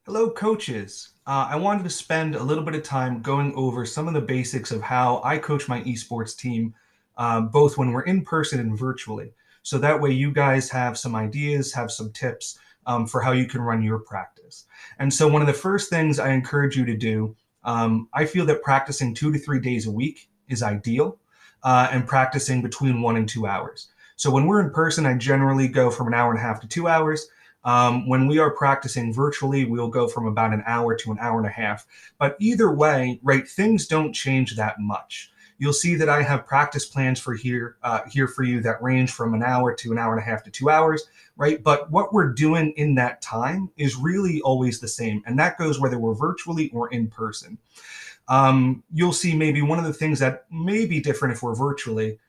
Hello, coaches. I wanted to spend a little bit of time going over some of the basics of how I coach my esports team, both when we're in person and virtually. So that way you guys have some ideas, have some tips for how you can run your practice. And so one of the first things I encourage you to do, I feel that practicing 2 to 3 days a week is ideal, and practicing between 1 and 2 hours. So when we're in person, I generally go from an hour and a half to 2 hours. When we are practicing virtually, we'll go from about an hour to an hour and a half. But either way, right, things don't change that much. You'll see that I have practice plans for here for you that range from an hour to an hour and a half to 2 hours, right? But what we're doing in that time is really always the same, and that goes whether we're virtually or in person. You'll see maybe one of the things that may be different if we're virtually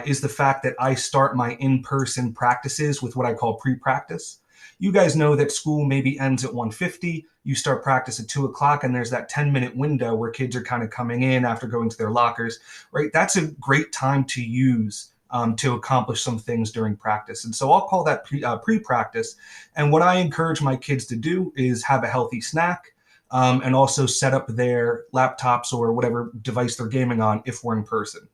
is the fact that I start my in-person practices with what I call pre-practice. You guys know that school maybe ends at 1:50. You start practice at 2 o'clock, and there's that 10-minute window where kids are kind of coming in after going to their lockers, right? That's a great time to use to accomplish some things during practice. And so I'll call that pre-practice. And what I encourage my kids to do is have a healthy snack, and also set up their laptops or whatever device they're gaming on if we're in person.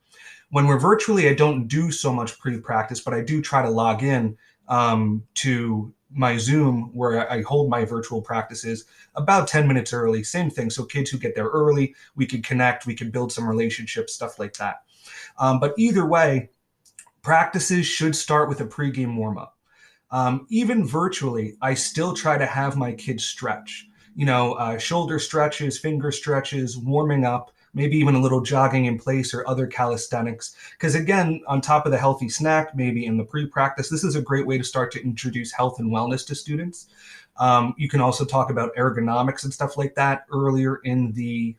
When we're virtually, I don't do so much pre-practice, but I do try to log in to my Zoom where I hold my virtual practices about 10 minutes early. Same thing. So kids who get there early, we can connect, we can build some relationships, stuff like that. But either way, practices should start with a pregame warm up. Even virtually, I still try to have my kids stretch. Shoulder stretches, finger stretches, warming up, maybe even a little jogging in place or other calisthenics. Because again, on top of the healthy snack, maybe in the pre-practice, this is a great way to start to introduce health and wellness to students. You can also talk about ergonomics and stuff like that earlier in the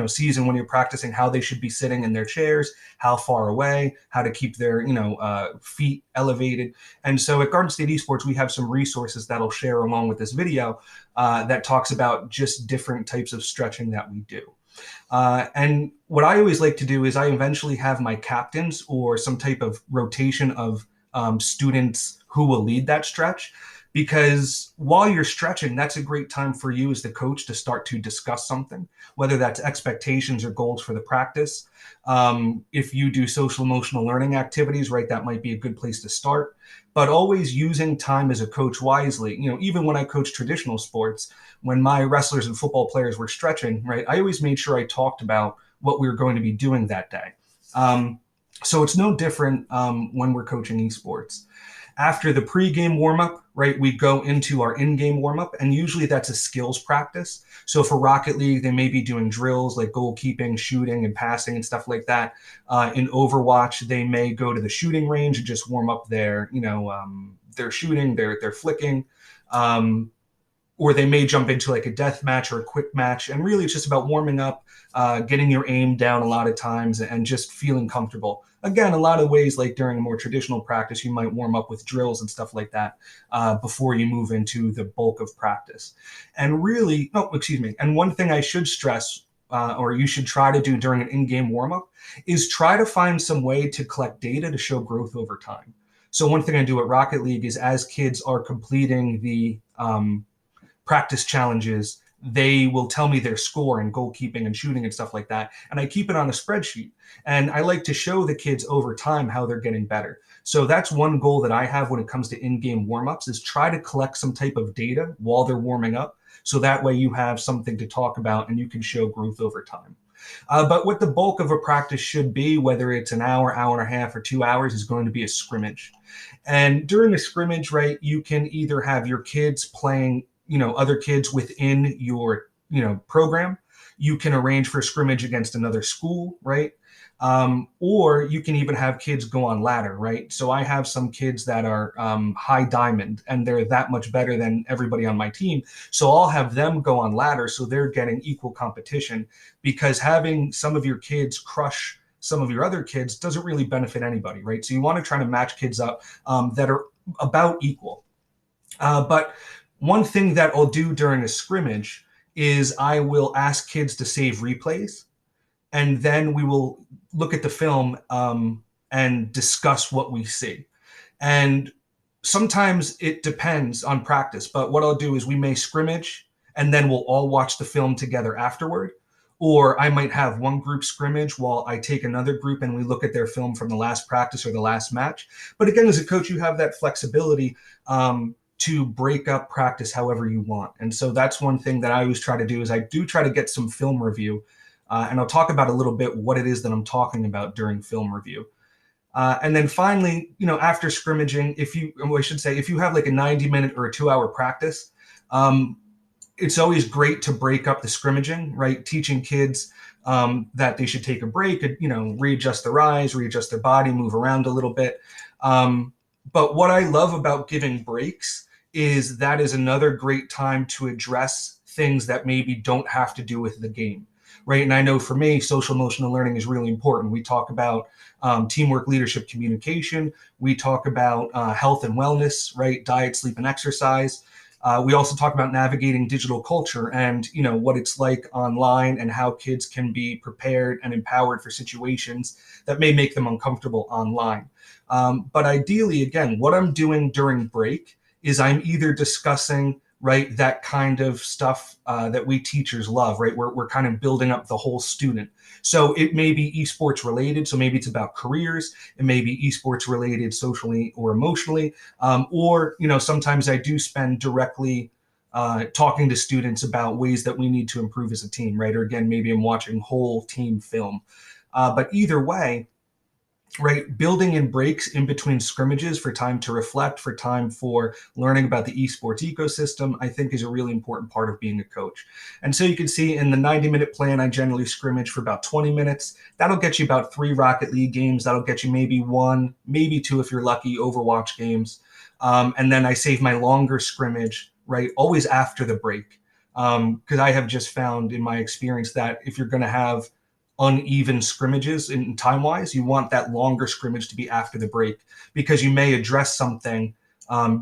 season when you're practicing how they should be sitting in their chairs, how far away, how to keep their feet elevated. And so at Garden State Esports, we have some resources that'll share along with this video that talks about just different types of stretching that we do. And what I always like to do is I eventually have my captains or some type of rotation of students who will lead that stretch. Because while you're stretching, that's a great time for you as the coach to start to discuss something, whether that's expectations or goals for the practice. If you do social emotional learning activities, right, that might be a good place to start. But always using time as a coach wisely. Even when I coach traditional sports, when my wrestlers and football players were stretching, right, I always made sure I talked about what we were going to be doing that day. So it's no different when we're coaching esports. After the pre-game warm-up, right, we go into our in-game warm-up, and usually that's a skills practice. So for Rocket League, they may be doing drills like goalkeeping, shooting, and passing and stuff like that. In Overwatch, they may go to the shooting range and just warm up their shooting, their flicking. Or they may jump into like a death match or a quick match. And really, it's just about warming up, getting your aim down a lot of times, and just feeling comfortable. Again, a lot of ways, like during a more traditional practice, you might warm up with drills and stuff like that before you move into the bulk of practice. And really, oh, excuse me. And one thing I should stress, or you should try to do during an in-game warm-up, is try to find some way to collect data to show growth over time. So one thing I do at Rocket League is as kids are completing the practice challenges, they will tell me their score in goalkeeping and shooting and stuff like that. And I keep it on a spreadsheet. And I like to show the kids over time how they're getting better. So that's one goal that I have when it comes to in-game warm-ups is try to collect some type of data while they're warming up. So that way you have something to talk about and you can show growth over time. But what the bulk of a practice should be, whether it's an hour, hour and a half, or 2 hours, is going to be a scrimmage. And during a scrimmage, right, you can either have your kids playing other kids within your program. You can arrange for a scrimmage against another school, right? Or you can even have kids go on ladder, right? So I have some kids that are high diamond, and they're that much better than everybody on my team. So I'll have them go on ladder, so they're getting equal competition, because having some of your kids crush some of your other kids doesn't really benefit anybody, right? So you want to try to match kids up that are about equal. But one thing that I'll do during a scrimmage is I will ask kids to save replays, and then we will look at the film and discuss what we see. And sometimes it depends on practice, but what I'll do is we may scrimmage, and then we'll all watch the film together afterward. Or I might have one group scrimmage while I take another group and we look at their film from the last practice or the last match. But again, as a coach, you have that flexibility to break up practice however you want. And so that's one thing that I always try to do is I do try to get some film review. And I'll talk about a little bit what it is that I'm talking about during film review. And then finally, after scrimmaging, if you have like a 90-minute or a 2-hour practice, it's always great to break up the scrimmaging, right? Teaching kids that they should take a break, readjust their eyes, readjust their body, move around a little bit. But what I love about giving breaks is that is another great time to address things that maybe don't have to do with the game, right? And I know for me, social emotional learning is really important. We talk about teamwork, leadership, communication. We talk about health and wellness, right? Diet, sleep, and exercise. We also talk about navigating digital culture and what it's like online and how kids can be prepared and empowered for situations that may make them uncomfortable online. But ideally, again, what I'm doing during break is I'm either discussing right that kind of stuff that we teachers love, right? We're kind of building up the whole student. So it may be esports related. So maybe it's about careers. It may be esports related socially or emotionally. Or sometimes I do spend directly talking to students about ways that we need to improve as a team, right? Or again, maybe I'm watching whole team film. But either way, right, building in breaks in between scrimmages for time to reflect, for time for learning about the esports ecosystem, I think is a really important part of being a coach. And so you can see in the 90-minute plan, I generally scrimmage for about 20 minutes. That'll get you about 3 Rocket League games. That'll get you maybe 1, maybe 2 if you're lucky, Overwatch games. And then I save my longer scrimmage, right, always after the break. Because I have just found in my experience that if you're going to have uneven scrimmages in time-wise, you want that longer scrimmage to be after the break because you may address something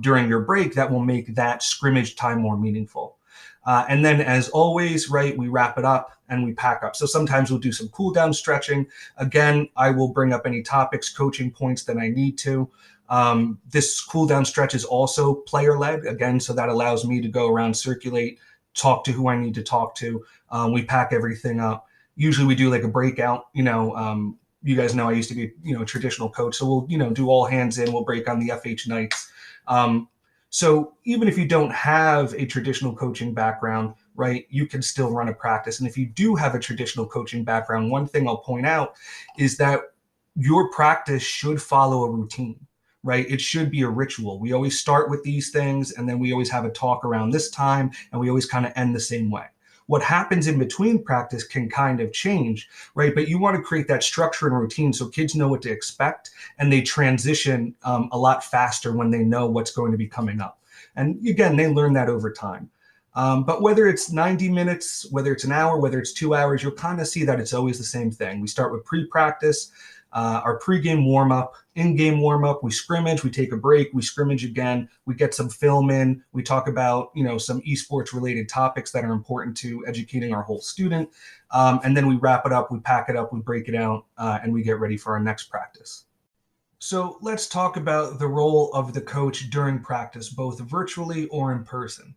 during your break that will make that scrimmage time more meaningful. And then as always, right, we wrap it up and we pack up. So sometimes we'll do some cool down stretching. Again, I will bring up any topics, coaching points that I need to. This cool down stretch is also player led, again, so that allows me to go around, circulate, talk to who I need to talk to. We pack everything up. Usually we do like a breakout, you guys know I used to be, a traditional coach. So we'll, do all hands in, we'll break on the FH nights. So even if you don't have a traditional coaching background, right, you can still run a practice. And if you do have a traditional coaching background, one thing I'll point out is that your practice should follow a routine, right? It should be a ritual. We always start with these things and then we always have a talk around this time and we always kind of end the same way. What happens in between practice can kind of change, right? But you want to create that structure and routine so kids know what to expect and they transition a lot faster when they know what's going to be coming up. And again, they learn that over time. But whether it's 90 minutes, whether it's an hour, whether it's 2 hours, you'll kind of see that it's always the same thing. We start with pre-practice, our pregame warm-up, in-game warm-up, we scrimmage, we take a break, we scrimmage again, we get some film in, we talk about, some esports related topics that are important to educating our whole student. And then we wrap it up, we pack it up, we break it out, and we get ready for our next practice. So let's talk about the role of the coach during practice, both virtually or in person.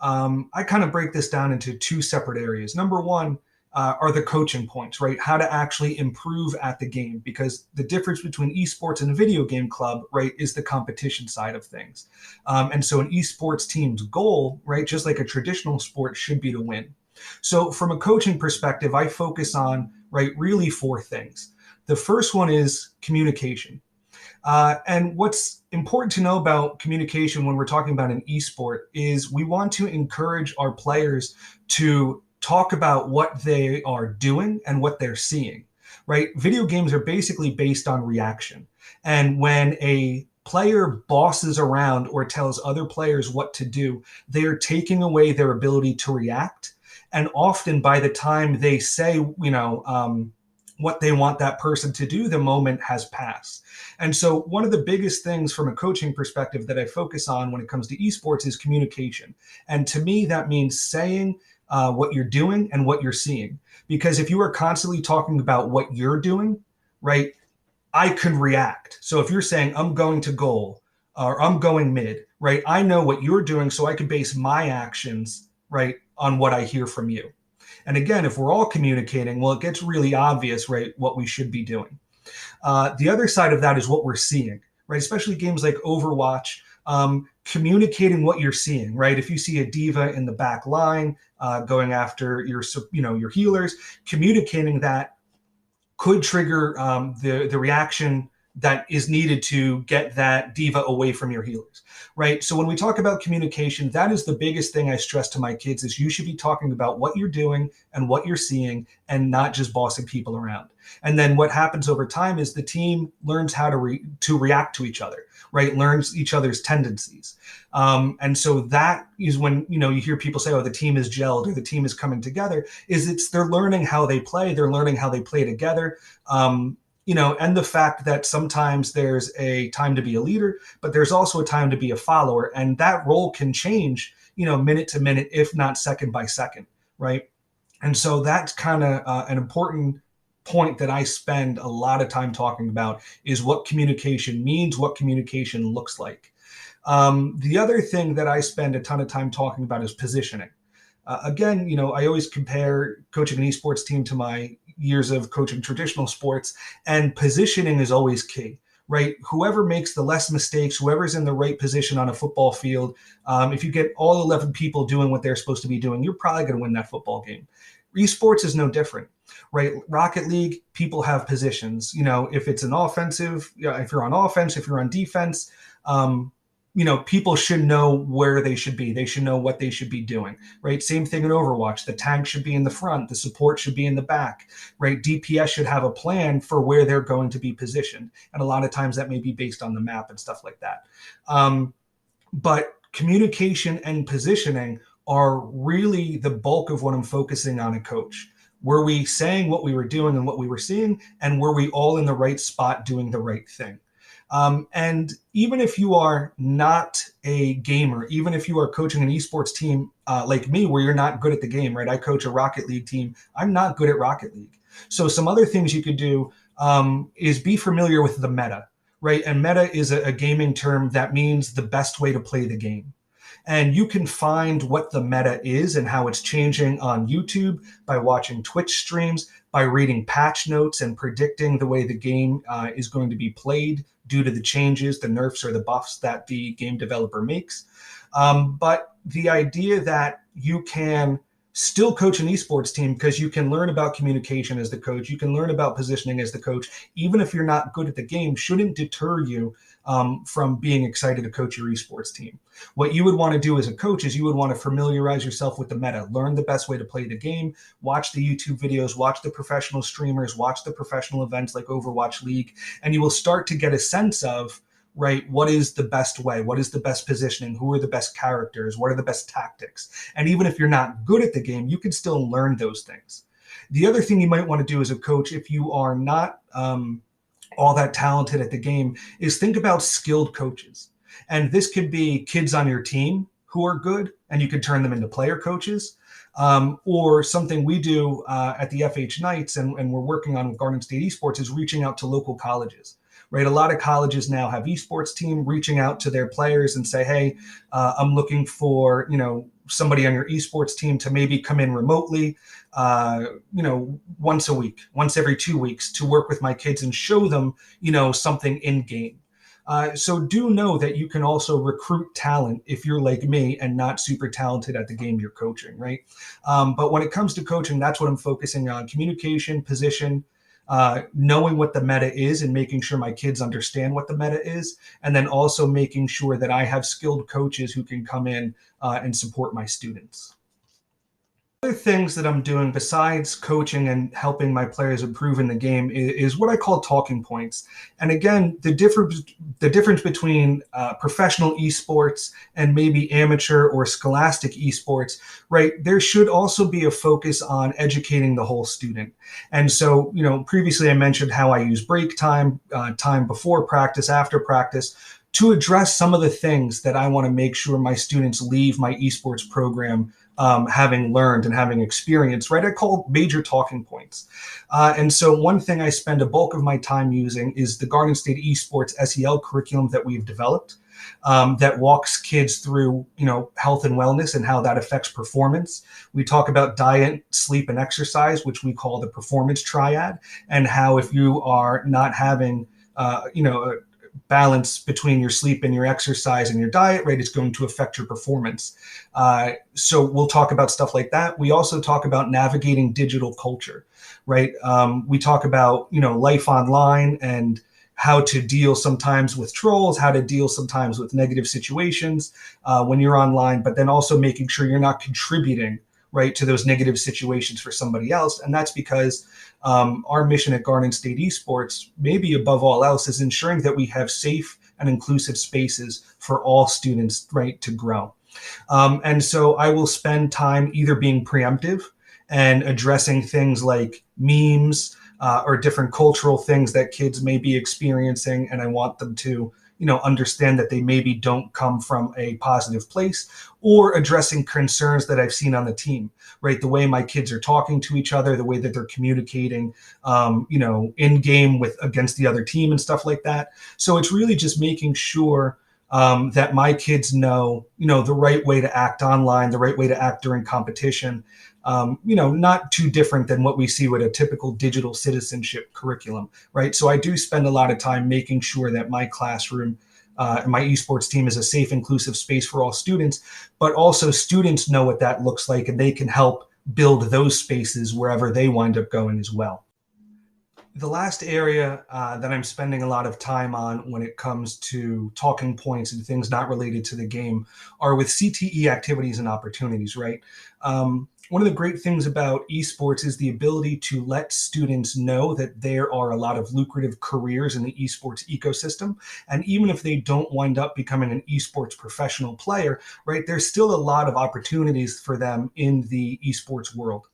I kind of break this down into 2 separate areas. Number one, are the coaching points, right? How to actually improve at the game, because the difference between esports and a video game club, right, is the competition side of things. And so an esports team's goal, right, just like a traditional sport, should be to win. So from a coaching perspective, I focus on, right, really 4 things. The first one is communication. And what's important to know about communication when we're talking about an esport is we want to encourage our players to talk about what they are doing and what they're seeing, right? Video games are basically based on reaction. And when a player bosses around or tells other players what to do, they are taking away their ability to react. And often by the time they say, what they want that person to do, the moment has passed. And so one of the biggest things from a coaching perspective that I focus on when it comes to esports is communication. And to me, that means saying what you're doing and what you're seeing. Because if you are constantly talking about what you're doing, right, I can react. So if you're saying I'm going to goal or I'm going mid, right, I know what you're doing, so I can base my actions, right, on what I hear from you. And again, if we're all communicating, well, it gets really obvious, right, what we should be doing. The other side of that is what we're seeing, right? Especially games like Overwatch, communicating what you're seeing, right? If you see a diva in the back line going after your healers, communicating that could trigger the reaction that is needed to get that diva away from your healers, right? So when we talk about communication, that is the biggest thing I stress to my kids is you should be talking about what you're doing and what you're seeing and not just bossing people around. And then what happens over time is the team learns how to react to each other, right? Learns each other's tendencies. And so that is when, you hear people say, oh, the team is gelled or the team is coming together, they're learning how they play. They're learning how they play together. And the fact that sometimes there's a time to be a leader, but there's also a time to be a follower. And that role can change, minute to minute, if not second by second, right? And so that's kind of an important point that I spend a lot of time talking about is what communication means, what communication looks like. The other thing that I spend a ton of time talking about is positioning. Again, I always compare coaching an esports team to my years of coaching traditional sports, and positioning is always key, right? Whoever makes the less mistakes, whoever's in the right position on a football field, if you get all 11 people doing what they're supposed to be doing, you're probably going to win that football game. Esports is no different, right? Rocket League, people have positions. If it's an offensive, if you're on offense, if you're on defense, people should know where they should be. They should know what they should be doing, right? Same thing in Overwatch. The tank should be in the front. The support should be in the back, right? DPS should have a plan for where they're going to be positioned. And a lot of times that may be based on the map and stuff like that. But communication and positioning are really the bulk of what I'm focusing on a coach. Were we saying what we were doing and what we were seeing? And were we all in the right spot doing the right thing? And even if you are not a gamer, even if you are coaching an esports team like me, where you're not good at the game, right? I coach a Rocket League team. I'm not good at Rocket League. So some other things you could do is be familiar with the meta, right? And meta is a gaming term that means the best way to play the game. And you can find what the meta is and how it's changing on YouTube by watching Twitch streams, by reading patch notes and predicting the way the game is going to be played due to the changes, the nerfs or the buffs that the game developer makes. But the idea that you can still coach an esports team because you can learn about communication as the coach, you can learn about positioning as the coach, even if you're not good at the game, shouldn't deter you from being excited to coach your esports team. What you would want to do as a coach is you would want to familiarize yourself with the meta, learn the best way to play the game, watch the YouTube videos, watch the professional streamers, watch the professional events like Overwatch League, and you will start to get a sense of, right, what is the best way? What is the best positioning? Who are the best characters? What are the best tactics? And even if you're not good at the game, you can still learn those things. The other thing you might want to do as a coach, if you are not all that talented at the game, is think about skilled coaches. And this could be kids on your team who are good, and you could turn them into player coaches. Or something we do at the FH Knights and we're working on with Garden State Esports is reaching out to local colleges. Right, a lot of colleges now have esports team reaching out to their players and say, hey, I'm looking for, somebody on your esports team to maybe come in remotely, once a week, once every 2 weeks to work with my kids and show them, something in game. So do know that you can also recruit talent if you're like me and not super talented at the game you're coaching, right? But when it comes to coaching, that's what I'm focusing on: communication, position, knowing what the meta is and making sure my kids understand what the meta is, and then also making sure that I have skilled coaches who can come in and support my students. Other things that I'm doing besides coaching and helping my players improve in the game is what I call talking points. And again, the difference between professional esports and maybe amateur or scholastic esports, right? There should also be a focus on educating the whole student. And so, previously I mentioned how I use break time, time before practice, after practice, to address some of the things that I want to make sure my students leave my esports program having learned and having experienced, right? I call major talking points. And so one thing I spend a bulk of my time using is the Garden State Esports SEL curriculum that we've developed, that walks kids through, health and wellness and how that affects performance. We talk about diet, sleep, and exercise, which we call the performance triad, and how if you are not having, a balance between your sleep and your exercise and your diet, right, it's going to affect your performance. So we'll talk about stuff like that. We also talk about navigating digital culture, right? We talk about, life online and how to deal sometimes with trolls, how to deal sometimes with negative situations when you're online, but then also making sure you're not contributing, right, to those negative situations for somebody else. And that's because our mission at Garden State Esports, maybe above all else, is ensuring that we have safe and inclusive spaces for all students, right, to grow. And so I will spend time either being preemptive and addressing things like memes or different cultural things that kids may be experiencing, and I want them to, understand that they maybe don't come from a positive place, or addressing concerns that I've seen on the team, right? The way my kids are talking to each other, the way that they're communicating, in game with against the other team and stuff like that. So it's really just making sure that my kids know, the right way to act online, the right way to act during competition, not too different than what we see with a typical digital citizenship curriculum, right? So I do spend a lot of time making sure that my classroom, my esports team is a safe, inclusive space for all students, but also students know what that looks like and they can help build those spaces wherever they wind up going as well. The last area that I'm spending a lot of time on when it comes to talking points and things not related to the game are with CTE activities and opportunities, right? One of the great things about esports is the ability to let students know that there are a lot of lucrative careers in the esports ecosystem. And even if they don't wind up becoming an esports professional player, right, there's still a lot of opportunities for them in the esports world.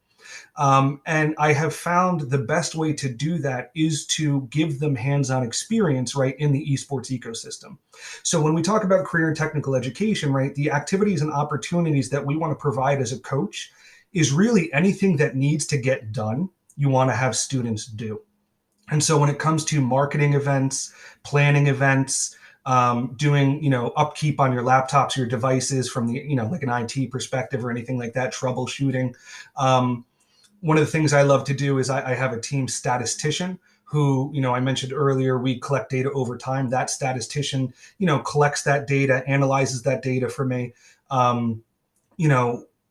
And I have found the best way to do that is to give them hands-on experience, right, in the esports ecosystem. So when we talk about career and technical education, right, the activities and opportunities that we want to provide as a coach is really anything that needs to get done, you want to have students do. And so when it comes to marketing events, planning events, doing, upkeep on your laptops, your devices from the, like an IT perspective or anything like that, troubleshooting, one of the things I love to do is I have a team statistician who, I mentioned earlier, we collect data over time. That statistician, collects that data, analyzes that data for me.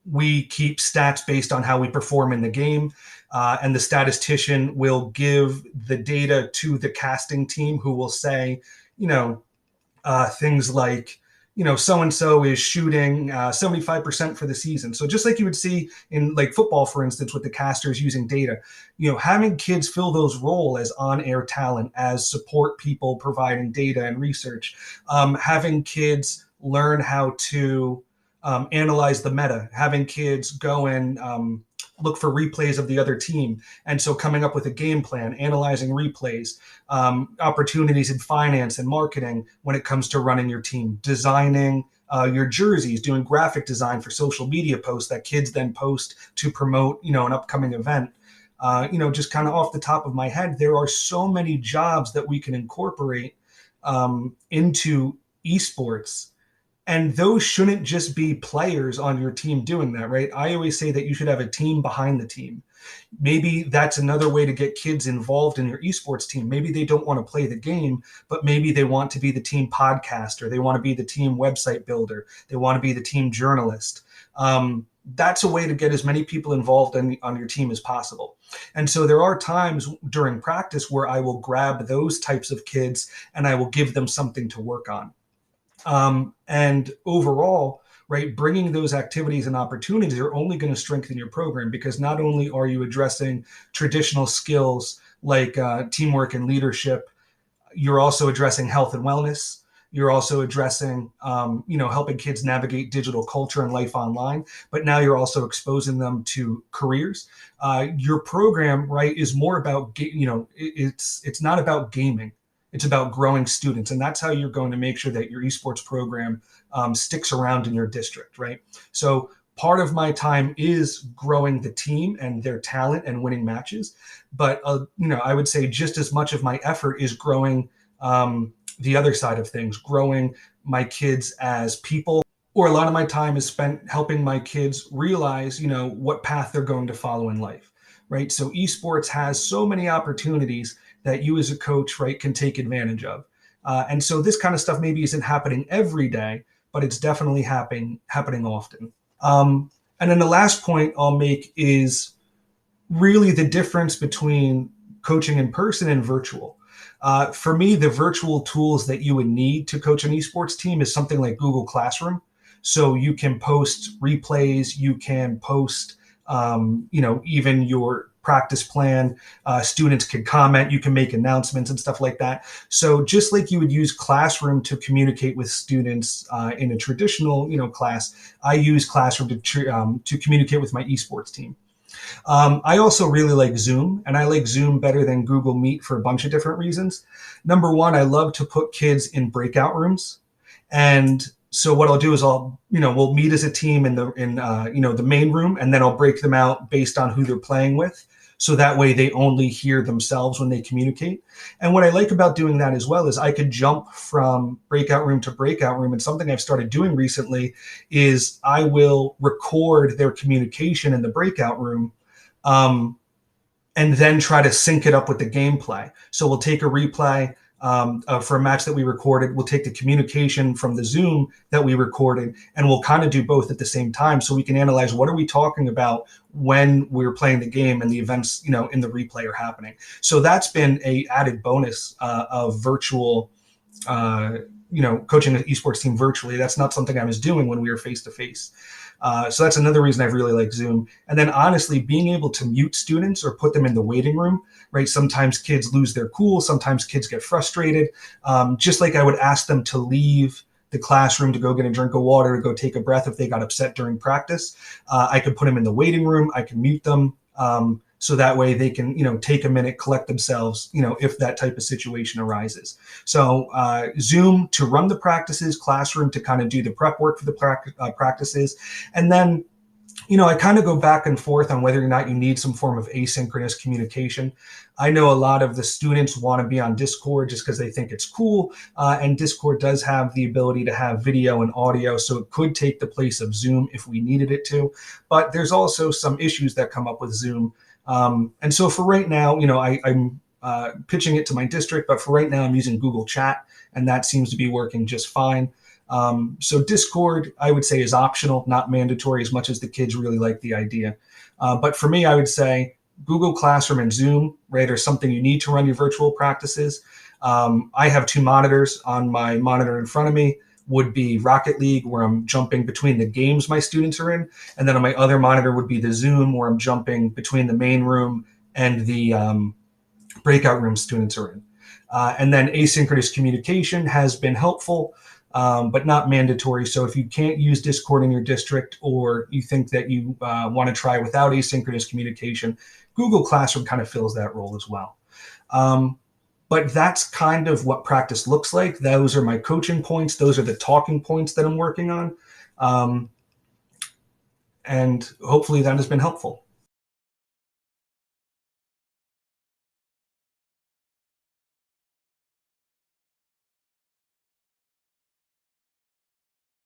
We keep stats based on how we perform in the game. And the statistician will give the data to the casting team who will say, things like, so-and-so is shooting 75% for the season. So just like you would see in like football, for instance, with the casters using data, having kids fill those roles as on-air talent, as support people providing data and research, having kids learn how to analyze the meta, having kids go and look for replays of the other team. And so coming up with a game plan, analyzing replays, opportunities in finance and marketing when it comes to running your team, designing your jerseys, doing graphic design for social media posts that kids then post to promote, an upcoming event. Just kind of off the top of my head, there are so many jobs that we can incorporate into esports. And those shouldn't just be players on your team doing that, right? I always say that you should have a team behind the team. Maybe that's another way to get kids involved in your esports team. Maybe they don't want to play the game, but maybe they want to be the team podcaster. They want to be the team website builder. They want to be the team journalist. That's a way to get as many people involved on your team as possible. And so there are times during practice where I will grab those types of kids and I will give them something to work on. And overall, right, bringing those activities and opportunities are only going to strengthen your program, because not only are you addressing traditional skills like teamwork and leadership, you're also addressing health and wellness. You're also addressing, helping kids navigate digital culture and life online. But now you're also exposing them to careers. Your program, right, is more about, it's not about gaming. It's about growing students. And that's how you're going to make sure that your esports program sticks around in your district, right? So part of my time is growing the team and their talent and winning matches. But, I would say just as much of my effort is growing the other side of things, growing my kids as people, or a lot of my time is spent helping my kids realize, what path they're going to follow in life, right? So esports has so many opportunities that you as a coach, right, can take advantage of. And so this kind of stuff maybe isn't happening every day, but it's definitely happening often. And then the last point I'll make is really the difference between coaching in person and virtual. For me, the virtual tools that you would need to coach an esports team is something like Google Classroom. So you can post replays, you can post, even your practice plan. Students can comment, you can make announcements and stuff like that. So just like you would use Classroom to communicate with students in a traditional, class, I use Classroom to communicate with my esports team. I also really like Zoom, and I like Zoom better than Google Meet for a bunch of different reasons. Number one, I love to put kids in breakout rooms. And so what I'll do is we'll meet as a team in the main room, and then I'll break them out based on who they're playing with. So that way they only hear themselves when they communicate. And what I like about doing that as well is I could jump from breakout room to breakout room. And something I've started doing recently is I will record their communication in the breakout room, and then try to sync it up with the gameplay. So we'll take a replay for a match that we recorded. We'll take the communication from the Zoom that we recorded, and we'll kind of do both at the same time, so we can analyze what are we talking about when we're playing the game and the events, in the replay are happening. So that's been a added bonus of virtual, coaching an esports team virtually. That's not something I was doing when we were face to face. So that's another reason I really like Zoom. And then honestly, being able to mute students or put them in the waiting room, right? Sometimes kids lose their cool. Sometimes kids get frustrated. Just like I would ask them to leave the classroom to go get a drink of water, to go take a breath if they got upset during practice. I could put them in the waiting room. I can mute them. So that way they can, take a minute, collect themselves, if that type of situation arises. So Zoom to run the practices, Classroom to kind of do the prep work for the practices. And then, I kind of go back and forth on whether or not you need some form of asynchronous communication. I know a lot of the students want to be on Discord just because they think it's cool. And Discord does have the ability to have video and audio, so it could take the place of Zoom if we needed it to. But there's also some issues that come up with Zoom. And so for right now, I'm pitching it to my district, but for right now I'm using Google Chat, and that seems to be working just fine. So Discord, I would say, is optional, not mandatory, as much as the kids really like the idea. But for me, I would say Google Classroom and Zoom, right, are something you need to run your virtual practices. I have two monitors. On my monitor in front of me would be Rocket League, where I'm jumping between the games my students are in. And then on my other monitor would be the Zoom, where I'm jumping between the main room and the breakout room students are in. And then asynchronous communication has been helpful, but not mandatory. So if you can't use Discord in your district, or you think that you want to try without asynchronous communication, Google Classroom kind of fills that role as well. But that's kind of what practice looks like. Those are my coaching points. Those are the talking points that I'm working on. And hopefully that has been helpful.